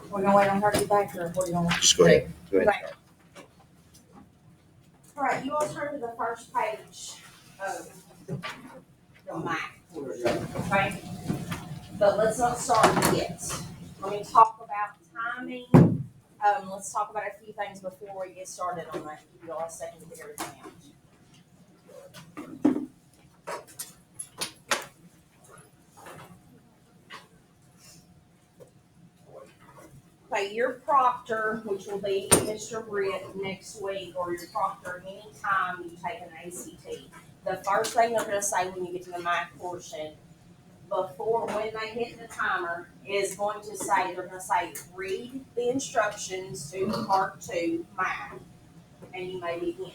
We're gonna wait on her to get back, or what are you gonna Just go ahead. Go ahead. Okay. All right, you all turn to the first page of the math portion, okay? But let's not start yet. Let me talk about timing. Let's talk about a few things before we get started on that. Give you all a second to get everything out. Okay, your proctor, which will be Mr. Britt next week, or your proctor anytime you take an ACT. The first thing they're gonna say when you get to the math portion, before when they hit the timer, is going to say, they're gonna say, read the instructions to part 2 math, and you may begin.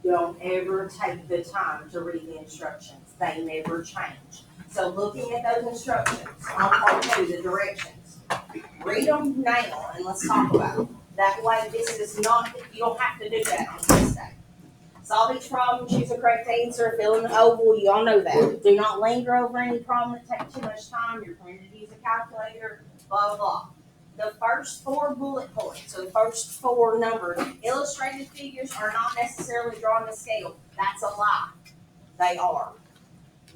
Don't ever take the time to read the instructions. They never change. So looking at those instructions on part 2, the directions, read them now and let's talk about them. That way this is not, you don't have to do that on this day. Solve each problem, choose a correct answer, fill in the oval, you all know that. Do not linger over any problem that takes too much time, you're permitted to use a calculator, blah, blah, blah. The first 4 bullet points, so the first 4 numbers, illustrated figures are not necessarily drawn to scale. That's a lie. They are.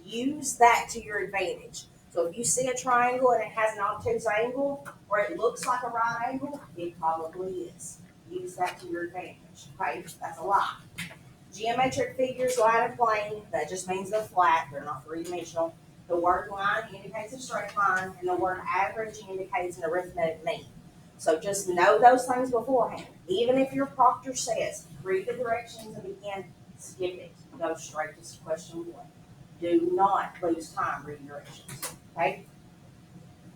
Use that to your advantage. So if you see a triangle and it has an obtuse angle, or it looks like a right angle, it probably is. Use that to your advantage, okay? That's a lie. Geometric figures lie in a plane, that just means they're flat, they're not three-dimensional. The word line indicates a straight line, and the word average indicates an arithmetic mean. So just know those things beforehand. Even if your proctor says, read the directions and begin, skip it. Go straight to question 1. Do not lose time reading directions, okay?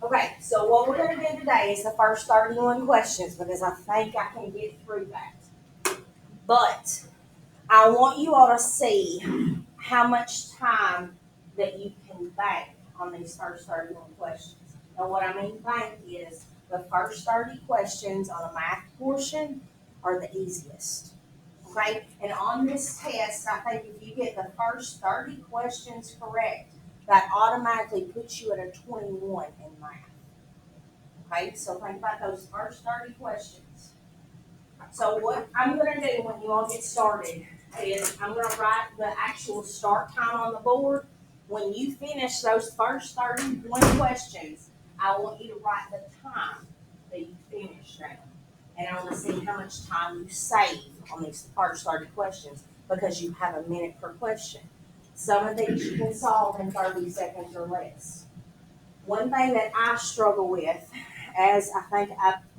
Okay, so what we're gonna do today is the first 31 questions, because I think I can get through that. But I want you all to see how much time that you can bank on these first 31 questions. And what I mean bank is the first 30 questions on the math portion are the easiest. Okay? And on this test, I think if you get the first 30 questions correct, that automatically puts you at a 21 in math. Okay? So think about those first 30 questions. So what I'm going to do when you all get started is I'm going to write the actual start time on the board. When you finish those first 31 questions, I want you to write the time that you finished down. And I want to see how much time you save on these first 30 questions, because you have a minute per question. Some of these you can solve in 30 seconds or less. One thing that I struggle with, as I think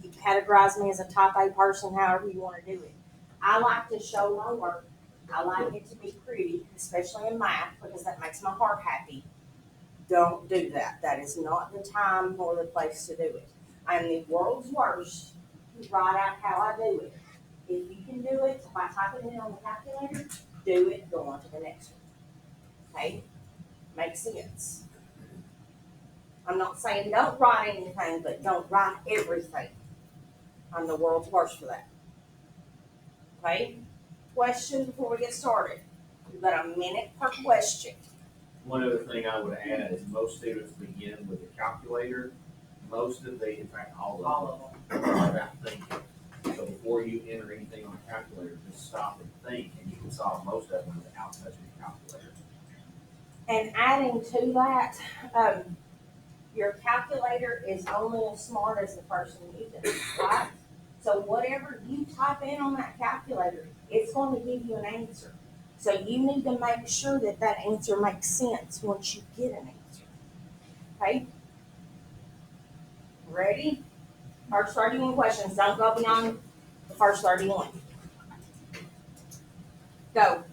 you categorize me as a type A person, however you want to do it. I like to show my work. I like it to be pretty, especially in math, because that makes my heart happy. Don't do that. That is not the time or the place to do it. I'm the world's worst to write out how I do it. If you can do it by typing it on the calculator, do it, go on to the next one. Okay? Makes sense. I'm not saying don't write anything, but don't write everything. I'm the world's worst for that. Okay? Question before we get started. We've got a minute per question. One other thing I would add is most students begin with a calculator. Most of the, in fact, all of them are about thinking. So before you enter anything on a calculator, just stop and think, and you can solve most of them without touching a calculator. And adding to that, your calculator is only as smart as the person using it, right? So whatever you type in on that calculator, it's going to give you an answer. So you need to make sure that that answer makes sense once you get an answer. Okay? Ready? First 31 questions. Don't go beyond the first 31. Go.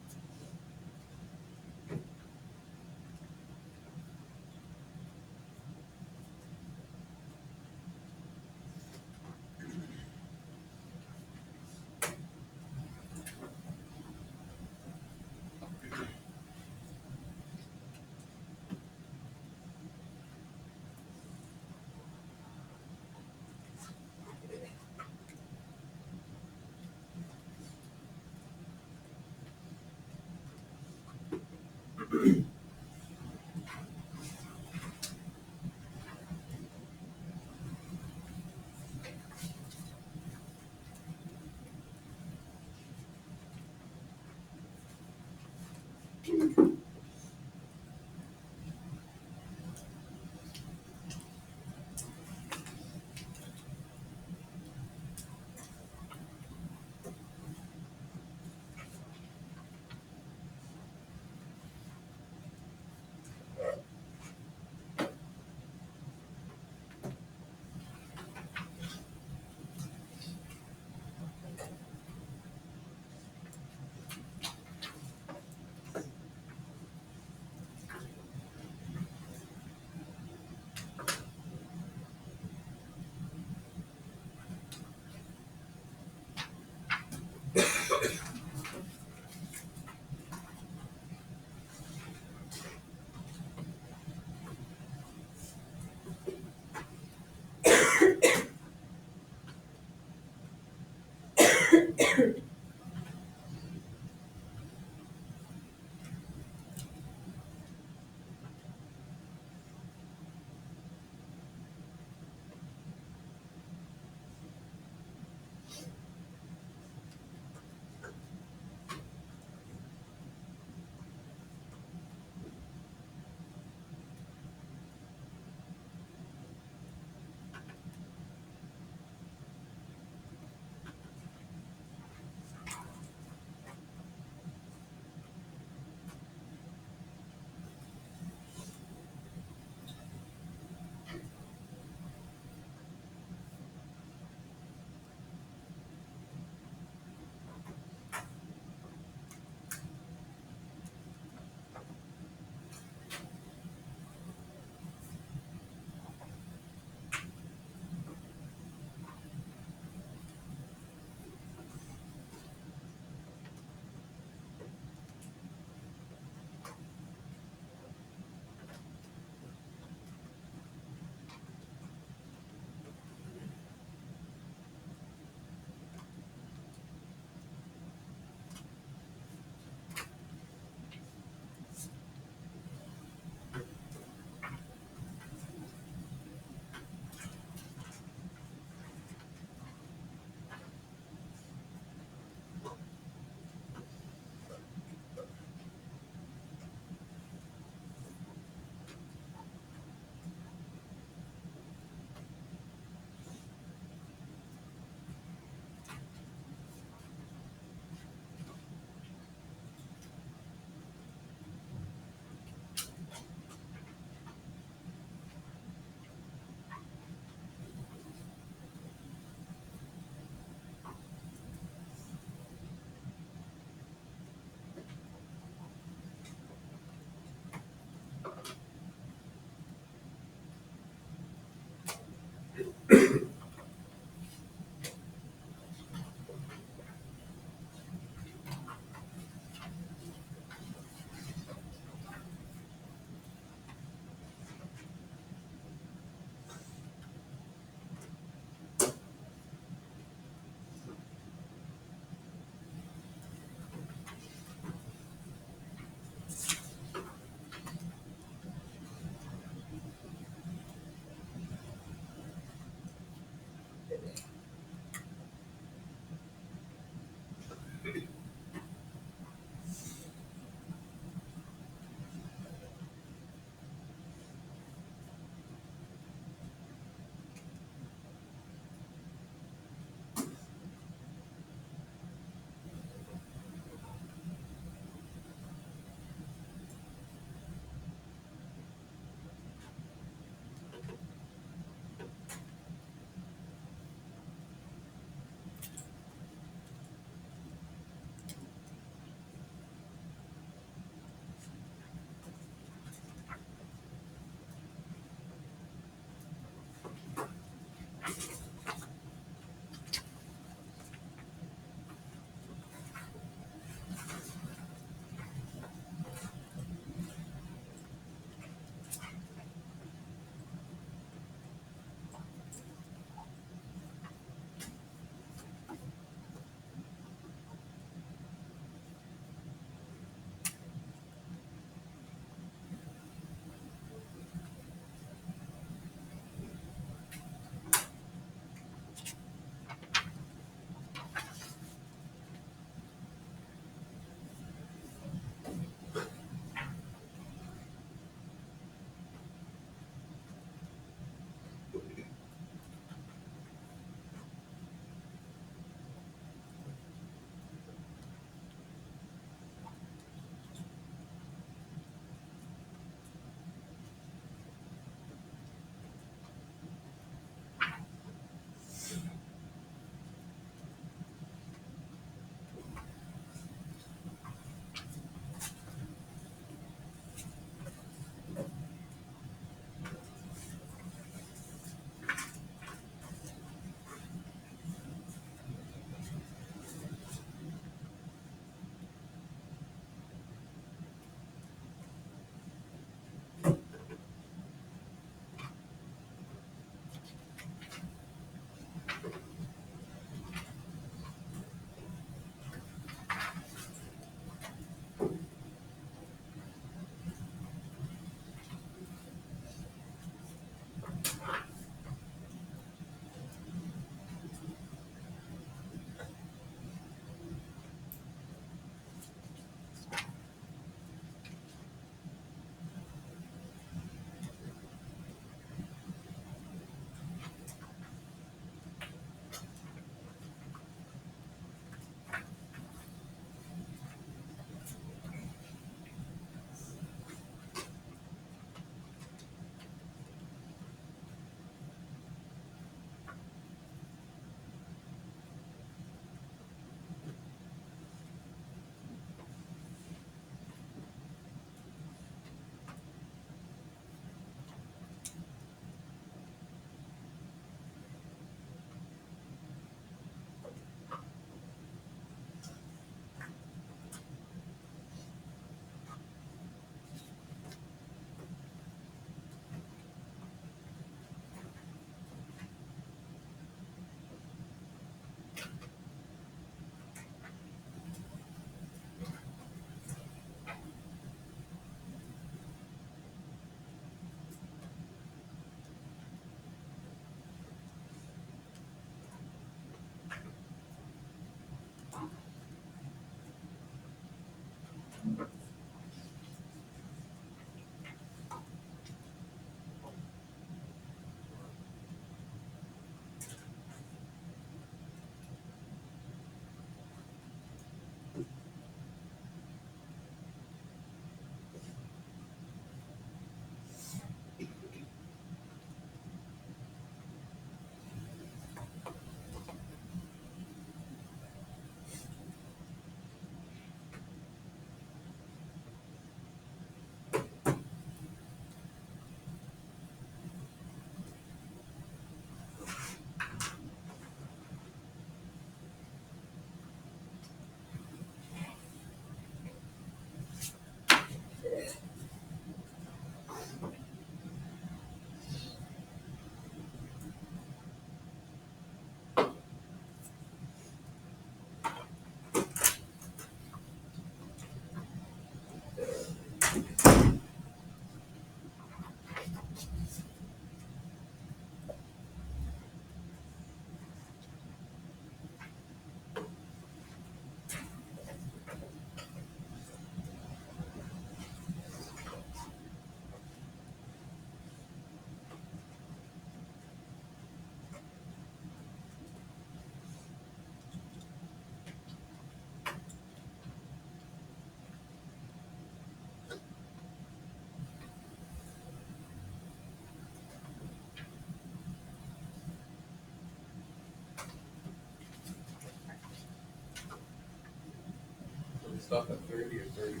stop at 30 or 30?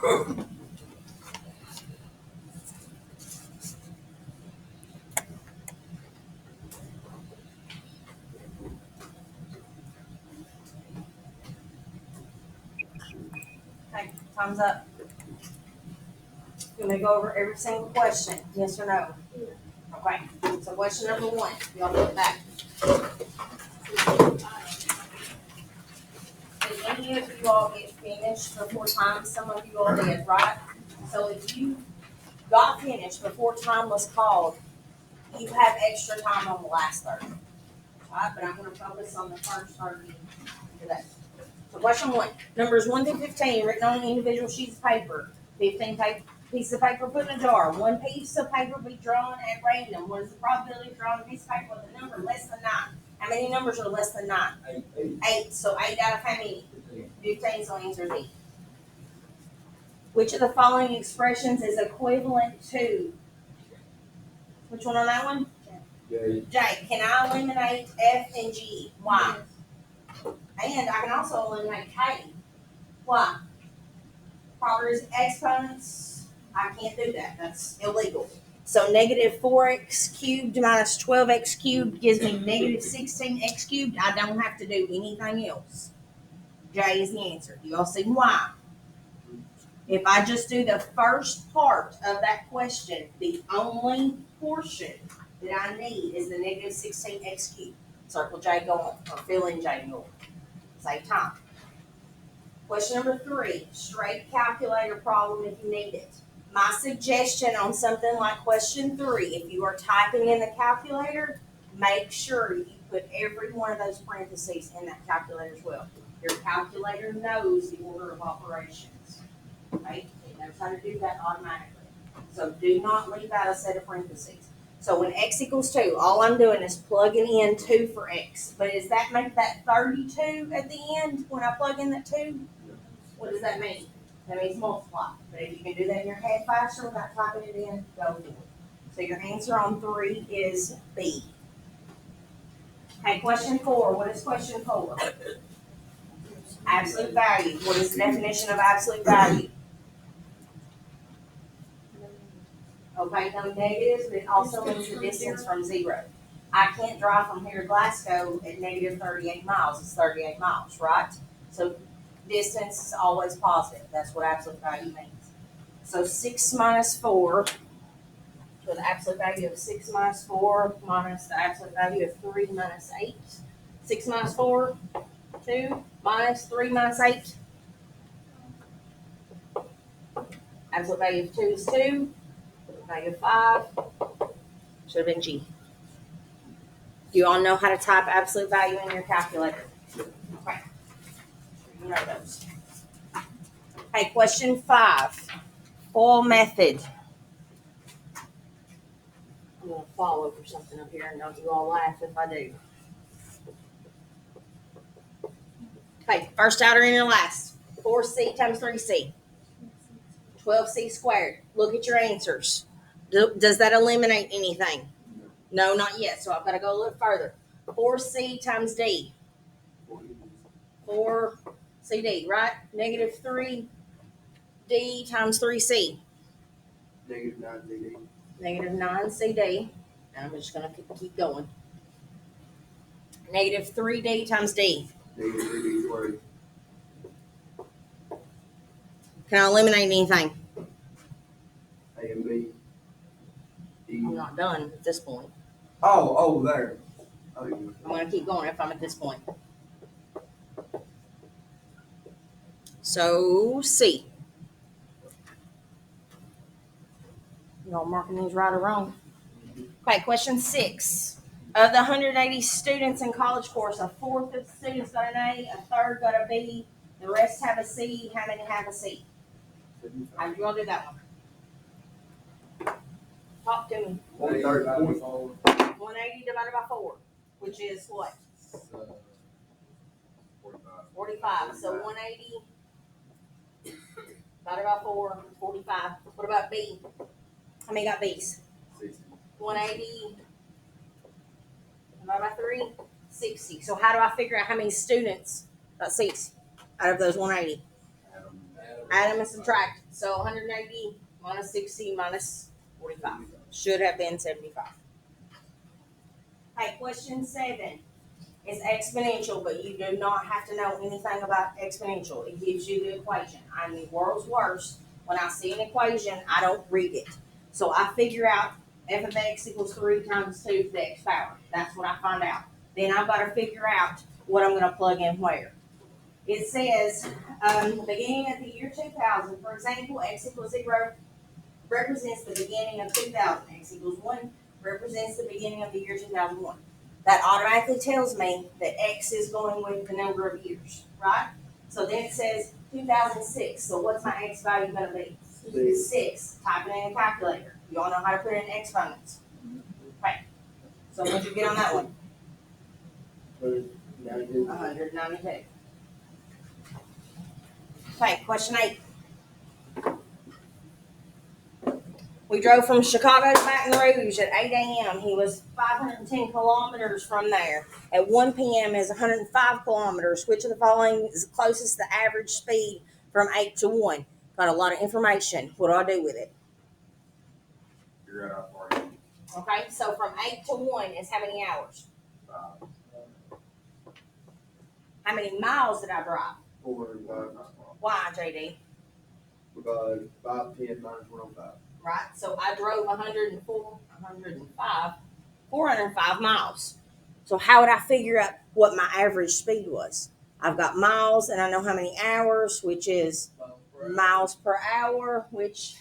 Okay, time's up. You want me to go over every single question, yes or no? Okay, so question number one, y'all look back. Did any of you all get finished before time? Some of you all did, right? So if you got finished before time was called, you have extra time on the last 30. Right, but I'm gonna focus on the first 30 today. So question one, numbers 1 through 15 written on individual sheets of paper. 15 pieces of paper put in a jar. One piece of paper be drawn at random. What is the probability of drawing a piece of paper with a number less than 9? How many numbers are less than 9? 8. So 8 out of how many? 15, so answer D. Which of the following expressions is equivalent to? Which one on that one? J. Can I eliminate F and G? Why? And I can also eliminate K. Why? Properties, exponents, I can't do that. That's illegal. So negative 4x cubed minus 12x cubed gives me negative 16x cubed. I don't have to do anything else. J is the answer. You all see why? If I just do the first part of that question, the only portion that I need is the negative 16x cubed. Circle J going, or fill in J going. Save time. Question number 3, straight calculator problem if you need it. My suggestion on something like question 3, if you are typing in the calculator, make sure you put every one of those parentheses in that calculator as well. Your calculator knows the order of operations. Okay? It knows how to do that automatically. So do not leave out a set of parentheses. So when x equals 2, all I'm doing is plugging in 2 for x. But does that make that 32 at the end when I plug in that 2? What does that mean? That means multiply. But if you can do that in your head faster without typing it in, go for it. So your answer on 3 is B. Okay, question 4. What is question 4? Absolute value. What is the definition of absolute value? Okay, no negatives, but it also means the distance from 0. I can't drive from here to Glasgow at negative 38 miles. It's 38 miles, right? So distance is always positive. That's what absolute value means. So 6 minus 4, so the absolute value of 6 minus 4 minus the absolute value of 3 minus 8. 6 minus 4, 2 minus 3 minus 8. Absolute value of 2 is 2. Value of 5 should have been G. Do you all know how to type absolute value in your calculator? Okay. You know those. Okay, question 5. FOIL method. I'm going to fall over something up here and don't you all laugh if I do. Okay, first outer inner last. 4C times 3C. 12C squared. Look at your answers. Does that eliminate anything? No, not yet. So I've got to go a little further. 4C times D. 4CD, right? Negative 3D times 3C. Negative 9CD. Negative 9CD. And I'm just going to keep going. Negative 3D times D. Negative 3D squared. Can I eliminate anything? A and B. E. I'm not done at this point. Oh, there. Oh, yeah. I'm going to keep going if I'm at this point. So, C. Y'all marking these right or wrong? Okay, question 6. Of the 180 students in college course, a fourth of the students got an A, a third got a B, the rest have a C. How many have a C? How do you all do that one? Talk to me. 180 divided by 4, which is what? 45. So 180 divided by 4, 45. What about B? How many got B's? 60. 180 divided by 3, 60. So how do I figure out how many students got C's out of those 180? Add them and subtract. So 180 minus 60 minus 45. Should have been 75. Okay, question 7 is exponential, but you do not have to know anything about exponential. It gives you the equation. I'm the world's worst. When I see an equation, I don't read it. So I figure out f of x equals 3 times 2 to the x power. That's what I find out. Then I've got to figure out what I'm going to plug in where. It says, beginning of the year 2000, for example, x equals 0 represents the beginning of 2000. X equals 1 represents the beginning of the year 2001. That automatically tells me that x is going with the number of years, right? So then it says 2006. So what's my x value going to be? 6. Type it in a calculator. You all know how to put in exponents. Okay. So what did you get on that one? 192. Okay, question 8. We drove from Chicago to Baton Rouge at 8 a.m. He was 510 kilometers from there. At 1 p.m. is 105 kilometers. Which of the following is closest to the average speed from 8 to 1? Got a lot of information. What do I do with it? Figure out how far. Okay, so from 8 to 1 is how many hours? How many miles did I drive? 405. Why, JD? Because 510 minus 105. Right, so I drove 405 miles. So how would I figure out what my average speed was? I've got miles and I know how many hours, which is miles per hour, which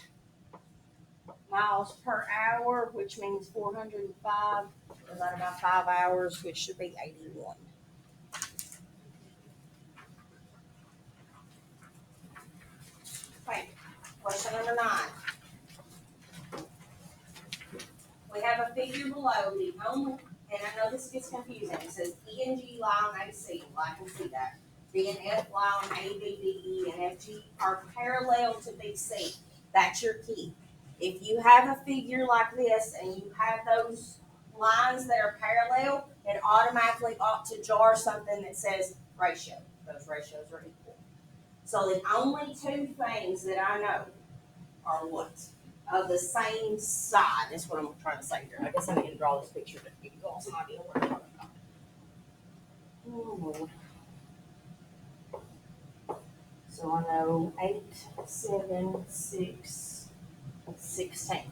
means 405 divided by 5 hours, which should be 81. Okay, question number 9. We have a figure below the only, and I know this gets confusing. It says E and G lie on AC. Well, I can see that. B and F lie on A, B, D, E, and F, G are parallel to BC. That's your key. If you have a figure like this and you have those lines that are parallel, it automatically ought to jar something that says ratio. Those ratios are equal. So the only 2 things that I know are what? Of the same side. That's what I'm trying to say here. I guess I need to draw this picture to give you all some idea what I'm talking about. Oh. So I know 8, 7, 6, 16.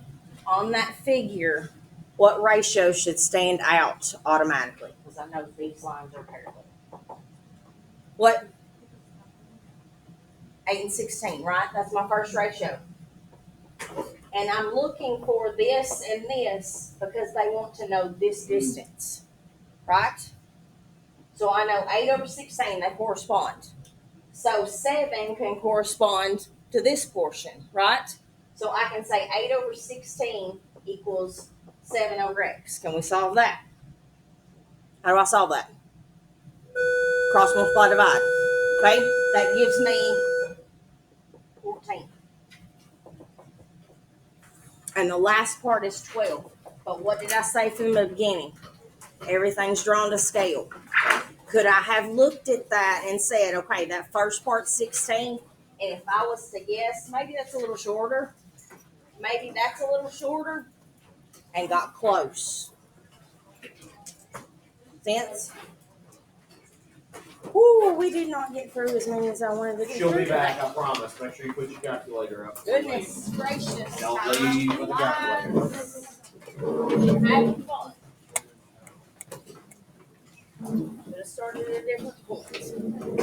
On that figure, what ratio should stand out automatically? Because I know these lines are parallel. What? 8 and 16, right? That's my first ratio. And I'm looking for this and this because they want to know this distance, right? So I know 8 over 16, they correspond. So 7 can correspond to this portion, right? So I can say 8 over 16 equals 7 over x. Can we solve that? How do I solve that? Cross multiply divide. Okay? That gives me 14. And the last part is 12. But what did I say from the beginning? Everything's drawn to scale. Could I have looked at that and said, okay, that first part's 16, and if I was to guess, maybe that's a little shorter, and got close. Sense? Woo, we did not get through as many as I wanted to get She'll through be back, today. I promise. Make sure you put your calculator up. Goodness gracious. Don't leave with the calculator. Having fun. Should have started at a different point.